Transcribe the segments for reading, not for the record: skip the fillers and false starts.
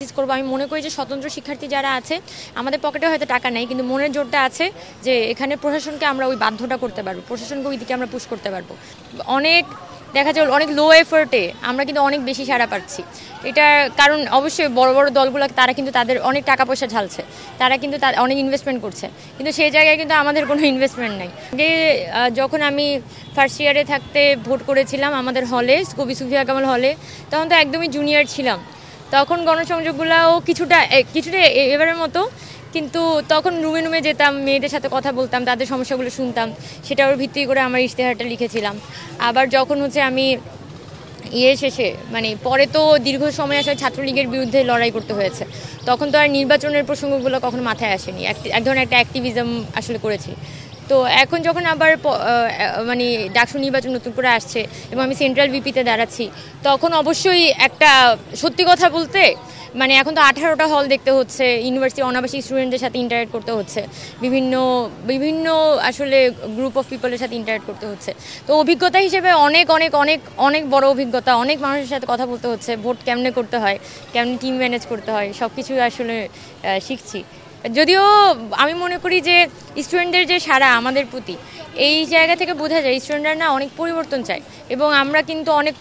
করব আমি মনে করি যে স্বতন্ত্র শিক্ষার্থী যারা আছে আমাদের পকেটে হয়তো টাকা নেই কিন্তু মনের জোরটা আছে যে এখানে প্রশাসনকে আমরা ওই বাধ্যটা করতে পারবো, প্রশাসনকে ওই দিকে আমরা পুশ করতে পারবো। অনেক দেখা যায় অনেক লো এফোর্টে আমরা কিন্তু অনেক বেশি সাড়া পাচ্ছি। এটার কারণ অবশ্যই বড় বড় দলগুলো তারা কিন্তু তাদের অনেক টাকা পয়সা ঢালছে, তারা কিন্তু অনেক ইনভেস্টমেন্ট করছে, কিন্তু সেই জায়গায় কিন্তু আমাদের কোনো ইনভেস্টমেন্ট নাই। যে যখন আমি ফার্স্ট ইয়ারে থাকতে ভোট করেছিলাম আমাদের হলে, কবি সুফিয়া কামাল হলে, তখন তো একদমই জুনিয়র ছিলাম। তখন গণসংযোগগুলোও কিছুটা এবারের মতো, কিন্তু তখন রুমে রুমে যেতাম, মেয়েদের সাথে কথা বলতাম, তাদের সমস্যাগুলো শুনতাম, সেটার ভিত্তি করে আমার ইশতেহারটা লিখেছিলাম। আবার যখন আমি শেষে পরে তো দীর্ঘ সময় আসলে ছাত্রলীগের বিরুদ্ধে লড়াই করতে হয়েছে, তখন তো আর নির্বাচনের প্রসঙ্গগুলো কখনো মাথায় আসেনি, এক ধরনের একটা অ্যাক্টিভিজম আসলে করেছি। তো এখন যখন আবার ডাকসু নির্বাচন নতুন করে আসছে এবং আমি সেন্ট্রাল ভিপিতে দাঁড়াচ্ছি, তখন অবশ্যই একটা সত্যি কথা বলতে এখন তো 18টা হল দেখতে হচ্ছে, ইউনিভার্সিটি অনাবাসিক স্টুডেন্টদের সাথে ইন্টারেক্ট করতে হচ্ছে, বিভিন্ন আসলে গ্রুপ অফ পিপলের সাথে ইন্টারেক্ট করতে হচ্ছে। তো অভিজ্ঞতা হিসেবে অনেক অনেক অনেক অনেক বড় অভিজ্ঞতা, অনেক মানুষের সাথে কথা বলতে হচ্ছে, ভোট কেমনে করতে হয়, কেমনে টিম ম্যানেজ করতে হয়, সব কিছু আসলে শিখছি। যদিও আমি মনে করি যে স্টুডেন্টদের যে সারা আমাদের প্রতি, এই জায়গা থেকে বোঝা যায় স্টুডেন্টরা অনেক পরিবর্তন চায়, এবং আমরা কিন্তু অনেক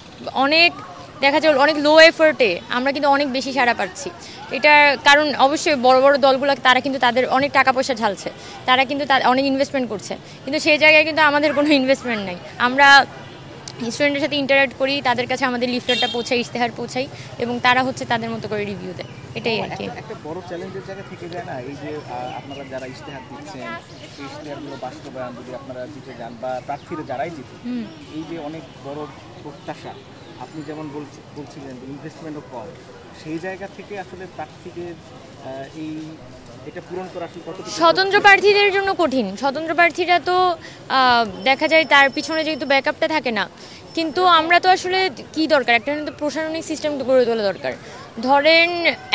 অনেক দেখা যায় অনেক লো এফোর্টে আমরা কিন্তু অনেক বেশি সাড়া পাচ্ছি। এটার কারণ অবশ্যই বড় বড় দলগুলো তারা কিন্তু তাদের অনেক টাকা পয়সা ঢালছে, তারা কিন্তু অনেক ইনভেস্টমেন্ট করছে, কিন্তু সেই জায়গায় কিন্তু আমাদের কোনো ইনভেস্টমেন্ট নাই। আমরা স্টুডেন্টের সাথে ইন্টারাক্ট করি, তাদের কাছে আমাদের লিফলেটটা পৌঁছাই, ইশতেহার পৌঁছাই, এবং তারা তাদের মতো করে রিভিউ দেয়। এটাই আর কি। একটা বড় চ্যালেঞ্জের জায়গা থেকে যায় না এই যে আপনারা যারা ইশতেহার দিচ্ছেন, এই ইশতেহারগুলো বাস্তবায়ন যদি আপনারা জিতে যান বা প্রার্থীরা যারাই জিতে, এই যে অনেক বড় প্রত্যাশা, আপনি যেমন বলছিলেন ইনভেস্টমেন্টও কম, সেই জায়গা থেকে আসলে প্রার্থীদের এটা পূরণ করা আসলে কতটুকু স্বতন্ত্র প্রার্থীদের জন্য কঠিন। স্বতন্ত্র প্রার্থীরা তো দেখা যায় তার পিছনে যেহেতু ব্যাকআপটা থাকে না, কিন্তু আমরা তো আসলে কি দরকার, একটা কিন্তু প্রশাসনিক সিস্টেম গড়ে তোলা দরকার। ধরেন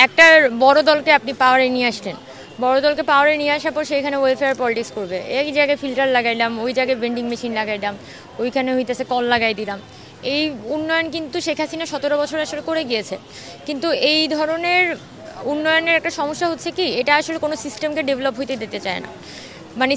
একটা বড় দলকে আপনি পাওয়ারে নিয়ে আসলেন, বড় দলকে পাওয়ারে নিয়ে আসার পর সেখানে ওয়েলফেয়ার পলিটিক্স করবে, এই জায়গায় ফিল্টার লাগাইলাম, ওই জায়গায় ভেন্ডিং মেশিন লাগাইলাম, ওইখানে হইতেছে কল লাগাই দিলাম। এই উন্নয়ন কিন্তু শেখ হাসিনা 17 বছর আসলে করে গিয়েছে, কিন্তু এই ধরনের উন্নয়নের একটা সমস্যা হচ্ছে কি, এটা আসলে কোনো সিস্টেমকে ডেভেলপ হইতে দিতে চায় না।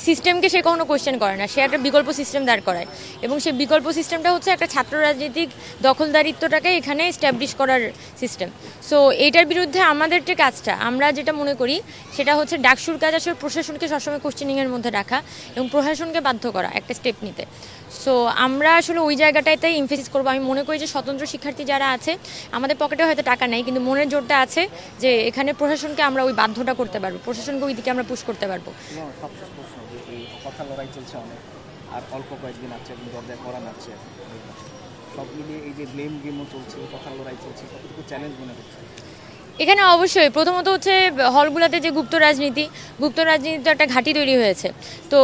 সিস্টেমকে সে কখনো কোয়েশ্চেন করে না, সে একটা বিকল্প সিস্টেম দাঁড় করায়, এবং সেই বিকল্প সিস্টেমটা হচ্ছে একটা ছাত্র রাজনৈতিক দখলদারিত্বটাকে এখানে এস্টাবলিশ করার সিস্টেম। সো এইটার বিরুদ্ধে আমাদের যে কাজটা, আমরা যেটা মনে করি সেটা হচ্ছে ডাকসুর কাজ আসলে প্রশাসনকে সবসময় কোয়েশ্চেনিংয়ের মধ্যে রাখা এবং প্রশাসনকে বাধ্য করা একটা স্টেপ নিতে। সো আমরা আসলে ওই জায়গাটাতেই ইমফেসিস করবো। আমি মনে করি যে স্বতন্ত্র শিক্ষার্থী যারা আছে আমাদের পকেটে হয়তো টাকা নেই কিন্তু মনের জোরটা আছে যে এখানে প্রশাসনকে আমরা ওই বাধ্যটা করতে পারবো, প্রশাসনকে ওই দিকে আমরা পুশ করতে পারবো। কথা লড়াই চলছে অনেক, আর অল্প কয়েকদিন আছে এবং দরজায় করা নাচ্ছে, সব মিলিয়ে এই যে ব্লেম গেমও চলছে, কথা লড়াই চলছে, কতটুকু চ্যালেঞ্জ মনে হচ্ছে? এখানে অবশ্যই প্রথমত হচ্ছে হলগুলোতে যে গুপ্ত রাজনীতির একটা ঘাঁটি তৈরি হয়েছে। তো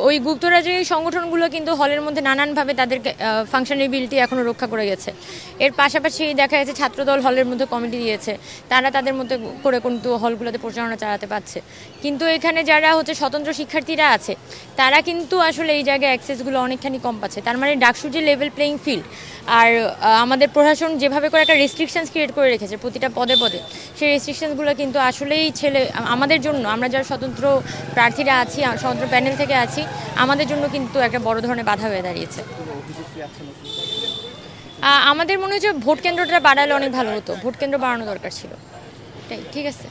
ওই গুপ্ত রাজনৈতিক সংগঠনগুলো কিন্তু হলের মধ্যে নানানভাবে তাদের ফাংশনেবিলিটি এখনও রক্ষা করে গেছে। এর পাশাপাশি দেখা যাচ্ছে ছাত্রদল হলের মধ্যে কমিটি দিয়েছে, তারা তাদের মধ্যে করে কিন্তু হলগুলোতে প্রচারণা চালাতে পারছে। কিন্তু এখানে যারা স্বতন্ত্র শিক্ষার্থীরা আছে তারা কিন্তু আসলে এই জায়গায় অ্যাক্সেসগুলো অনেকখানি কম পাচ্ছে। তার মানে ডাকসুর যে লেভেল প্লেইং ফিল্ড, আর আমাদের প্রশাসন যেভাবে করে একটা রেস্ট্রিকশনস ক্রিয়েট করে রেখেছে প্রতিটা পদে পদে, সেই রেস্ট্রিকশনসগুলো কিন্তু আসলেই আমাদের জন্য, আমরা যারা স্বতন্ত্র প্রার্থীরা আছি, স্বতন্ত্র প্যানেল থেকে আছি, আমাদের জন্য কিন্তু একটা বড় ধরনের বাধা হয়ে দাঁড়িয়েছে। আমাদের মনে হচ্ছে ভোট কেন্দ্রটা বাড়ালে অনেক ভালো হতো, ভোট কেন্দ্র বাড়ানো দরকার ছিল। ঠিক আছে।